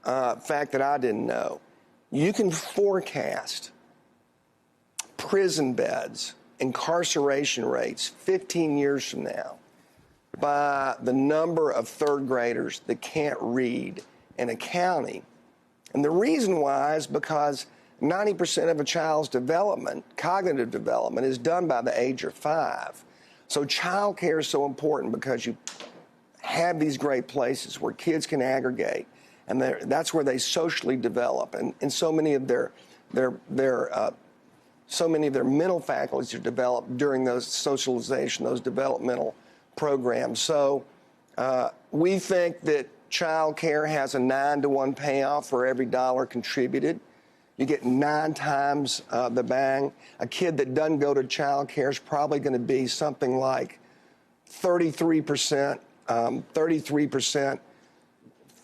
fact that I didn't know. You can forecast prison beds, incarceration rates 15 years from now by the number of third graders that can't read in a county. And the reason why is because 90% of a child's development, cognitive development, is done by the age of 5. So child care is so important because you have these great places where kids can aggregate, and that's where they socially develop, and so many of their mental faculties are developed during those socialization, those developmental programs. So we think that child care has a 9-to-1 payoff for every dollar contributed. You get 9 times the bang. A kid that doesn't go to child care is probably going to be something like 33%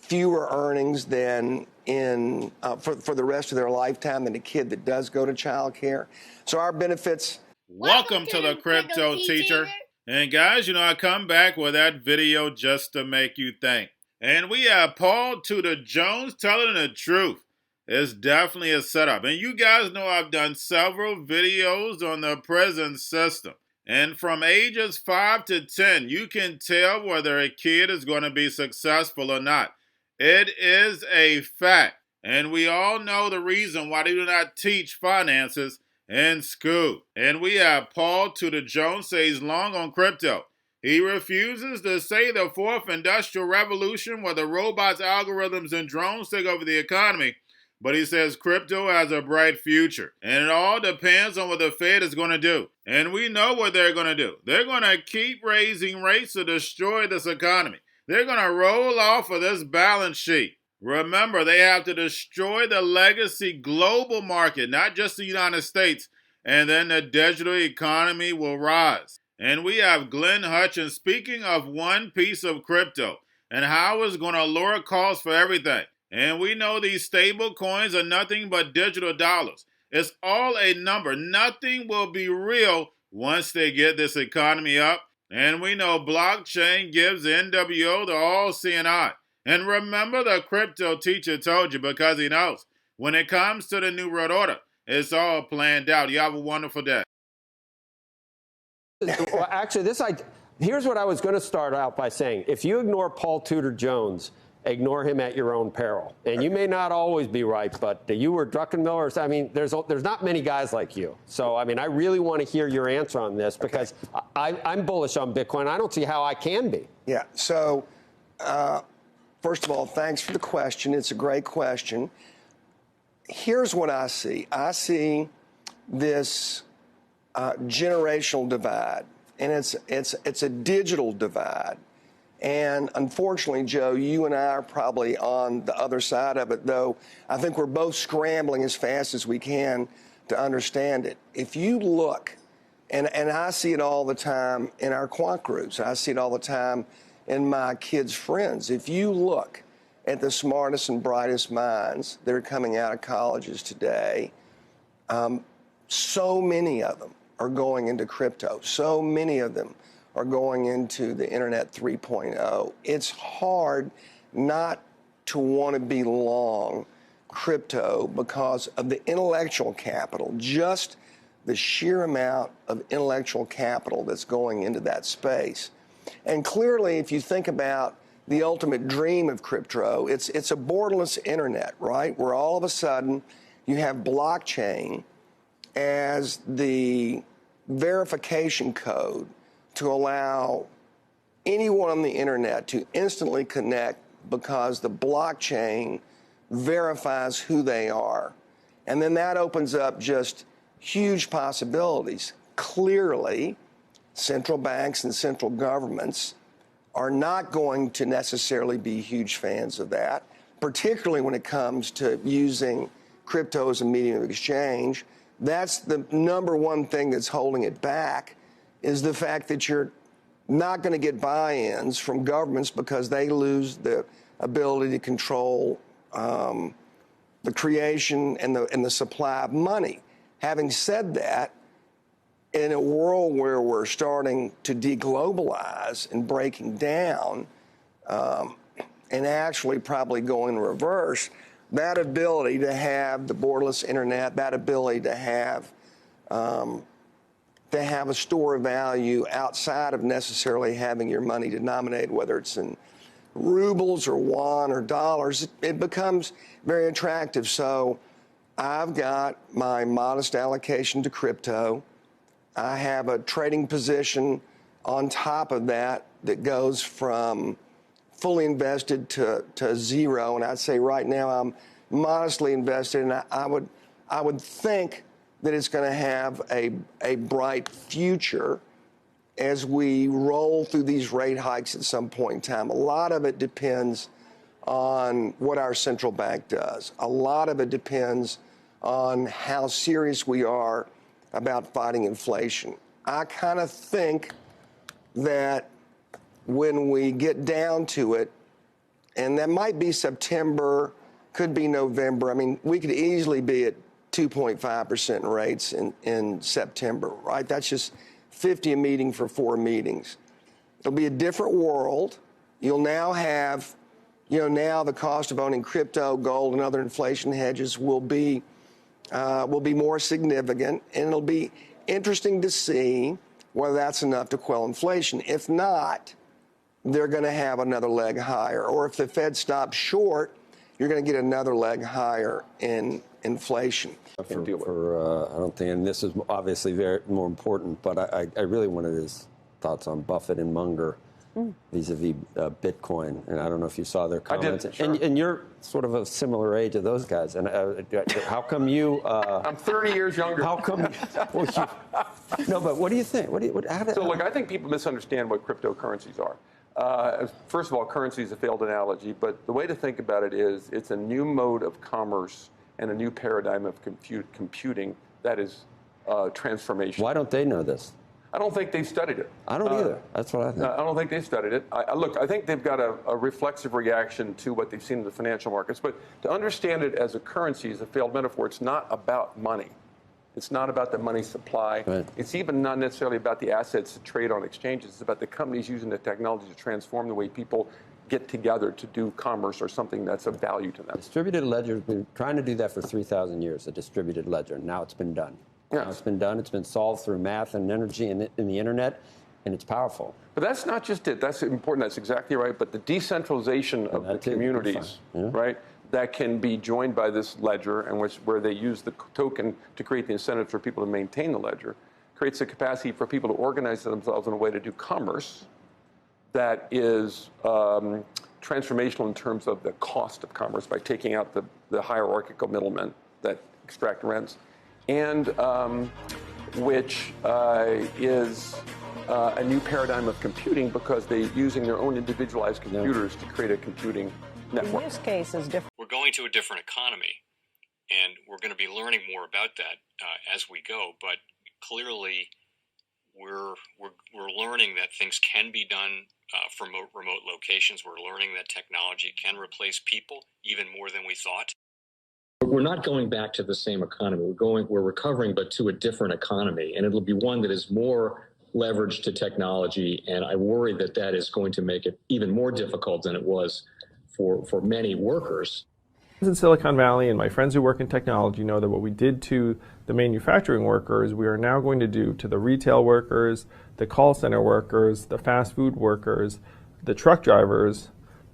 fewer earnings than for the rest of their lifetime than a kid that does go to child care. So our benefits. Welcome to the Crypto Teacher. And guys, I come back with that video just to make you think. And we have Paul Tudor Jones telling the truth. It's definitely a setup. And you guys know I've done several videos on the prison system. And from ages 5 to 10, you can tell whether a kid is going to be successful or not. It is a fact. And we all know the reason why they do not teach finances in school. And we have Paul Tudor Jones say he's long on crypto. He refuses to say the fourth industrial revolution where the robots, algorithms, and drones take over the economy. But he says crypto has a bright future. And it all depends on what the Fed is going to do. And we know what they're going to do. They're going to keep raising rates to destroy this economy. They're going to roll off of this balance sheet. Remember, they have to destroy the legacy global market, not just the United States, and then the digital economy will rise. And we have Glenn Hutchins speaking of one piece of crypto and how it's going to lower costs for everything. And we know these stable coins are nothing but digital dollars. It's all a number. Nothing will be real once they get this economy up. And we know blockchain gives NWO the all-seeing eye. And remember, the crypto teacher told you because he knows. When it comes to the New World Order, it's all planned out. You have a wonderful day. Well, actually, here's what I was going to start out by saying. If you ignore Paul Tudor Jones, ignore him at your own peril. And you may not always be right, but you were Druckenmiller. I mean, there's not many guys like you. So, I mean, I really want to hear your answer on this because I'm bullish on Bitcoin. I don't see how I can be. Yeah. So, first of all, thanks for the question. It's a great question. Here's what I see. I see this generational divide, and it's a digital divide. And unfortunately, Joe, you and I are probably on the other side of it, though I think we're both scrambling as fast as we can to understand it. If you look, and I see it all the time in our quant groups, I see it all the time in my kids' friends. If you look at the smartest and brightest minds that are coming out of colleges today, so many of them are going into crypto. So many of them are going into the Internet 3.0. It's hard not to want to be long crypto because of the intellectual capital, just the sheer amount of intellectual capital that's going into that space. And clearly, if you think about the ultimate dream of crypto, it's a borderless internet, right? Where all of a sudden you have blockchain as the verification code to allow anyone on the internet to instantly connect because the blockchain verifies who they are. And then that opens up just huge possibilities. Clearly, central banks and central governments are not going to necessarily be huge fans of that, particularly when it comes to using crypto as a medium of exchange. That's the number one thing that's holding it back, is the fact that you're not going to get buy-ins from governments because they lose the ability to control the creation and the supply of money. Having said that, in a world where we're starting to deglobalize and breaking down, and actually probably go in reverse, that ability to have the borderless internet, that ability to have a store of value outside of necessarily having your money denominated, whether it's in rubles or yuan or dollars, it becomes very attractive. So I've got my modest allocation to crypto. I have a trading position on top of that that goes from fully invested to zero, and I'd say right now I'm modestly invested, and I would think that it's going to have a bright future as we roll through these rate hikes at some point in time. A lot of it depends on what our central bank does. A lot of it depends on how serious we are about fighting inflation. I kind of think that when we get down to it, and that might be September, could be November. I mean, we could easily be at 2.5% rates in September, right? That's just 50 a meeting for 4 meetings. It'll be a different world. You'll now have, now the cost of owning crypto, gold, and other inflation hedges will be more significant, and it'll be interesting to see whether that's enough to quell inflation. If not, they're going to have another leg higher. Or if the Fed stops short, you're going to get another leg higher in inflation. I don't think, and this is obviously very more important, but I really wanted his thoughts on Buffett and Munger vis-a-vis Bitcoin. And I don't know if you saw their comments. I did, sure. And you're sort of a similar age of those guys. And how come you? I'm 30 years younger. How come? No, but what do you think? Look, I think people misunderstand what cryptocurrencies are. First of all, currency is a failed analogy, but the way to think about it is it's a new mode of commerce and a new paradigm of computing that is transformation. Why don't they know this? I don't think they've studied it. I don't either. That's what I think. I don't think they've studied it. Look, I think they've got a reflexive reaction to what they've seen in the financial markets, but to understand it as a currency is a failed metaphor. It's not about money. It's not about the money supply. Right. It's even not necessarily about the assets that trade on exchanges. It's about the companies using the technology to transform the way people get together to do commerce or something that's of value to them. Distributed ledger has been trying to do that for 3,000 years, a distributed ledger. Now it's been done. Yes. Now it's been done. It's been solved through math and energy and in the internet, and it's powerful. But that's not just it. That's important. That's exactly right. But the decentralization of the communities, right, that can be joined by this ledger, and where they use the token to create the incentive for people to maintain the ledger, creates the capacity for people to organize themselves in a way to do commerce that is transformational in terms of the cost of commerce by taking out the hierarchical middlemen that extract rents, and which is a new paradigm of computing because they're using their own individualized computers to create a computing network. In this case is different. We're going to a different economy, and we're going to be learning more about that as we go. But clearly, we're learning that things can be done from remote locations. We're learning that technology can replace people even more than we thought. We're not going back to the same economy. We're recovering, but to a different economy, and it'll be one that is more leveraged to technology. And I worry that that is going to make it even more difficult than it was for many workers. In Silicon Valley, and my friends who work in technology know that what we did to the manufacturing workers, we are now going to do to the retail workers, the call center workers, the fast food workers, the truck drivers,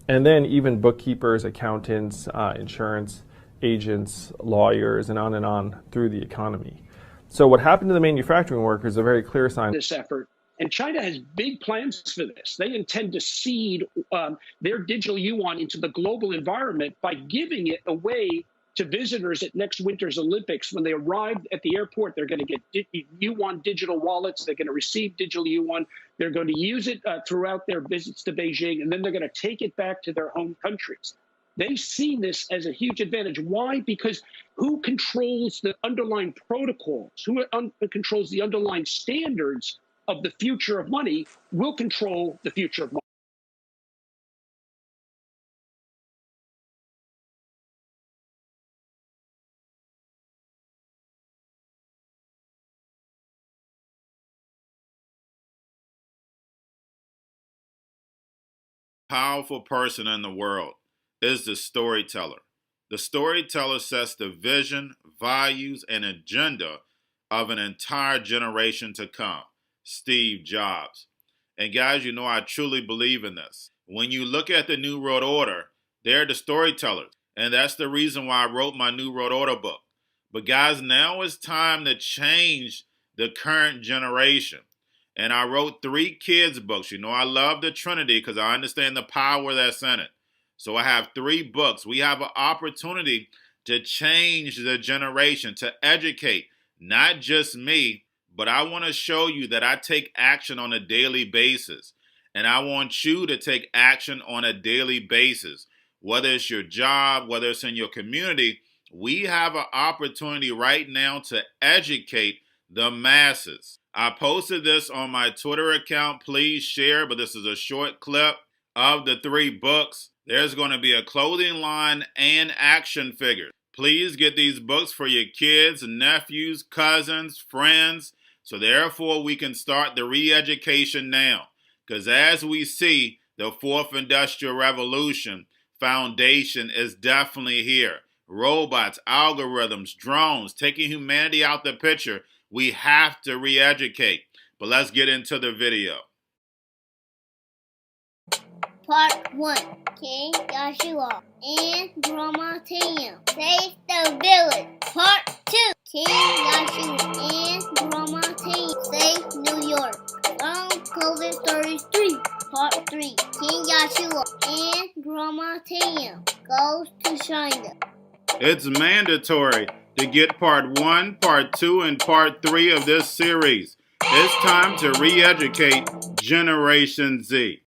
and then even bookkeepers, accountants, insurance agents, lawyers, and on through the economy. So what happened to the manufacturing workers is a very clear sign. This effort. And China has big plans for this. They intend to seed their digital yuan into the global environment by giving it away to visitors at next winter's Olympics. When they arrive at the airport, they're going to get yuan digital wallets. They're going to receive digital yuan. They're going to use it throughout their visits to Beijing, and then they're going to take it back to their home countries. They see this as a huge advantage. Why? Because who controls the underlying protocols, who controls the underlying standards of the future of money will control the future of money. powerful person in the world is the storyteller. The storyteller sets the vision, values, and agenda of an entire generation to come. Steve Jobs. And guys, you know I truly believe in this. When you look at the New World Order, they're the storytellers. And that's the reason why I wrote my New World Order book. But guys, now it's time to change the current generation. And I wrote 3 kids books. You know, I love the Trinity because I understand the power that's in it. So I have 3 books. We have an opportunity to change the generation, to educate, not just me, but I want to show you that I take action on a daily basis. And I want you to take action on a daily basis. Whether it's your job, whether it's in your community, we have an opportunity right now to educate the masses. I posted this on my Twitter account. Please share, but this is a short clip of the 3 books. There's going to be a clothing line and action figures. Please get these books for your kids, nephews, cousins, friends, so therefore we can start the re-education now. Because as we see, the 4th Industrial Revolution foundation is definitely here. Robots, algorithms, drones, taking humanity out the picture. We have to re-educate. But let's get into the video. Part 1. King Joshua and Grandma Tam save the village. Part 2. King Joshua and Grandma Tam save New York. From COVID-33. Part 3. King Joshua and Grandma Tam goes to China. It's mandatory to get part 1, part 2, and part 3 of this series. It's time to re-educate Generation Z.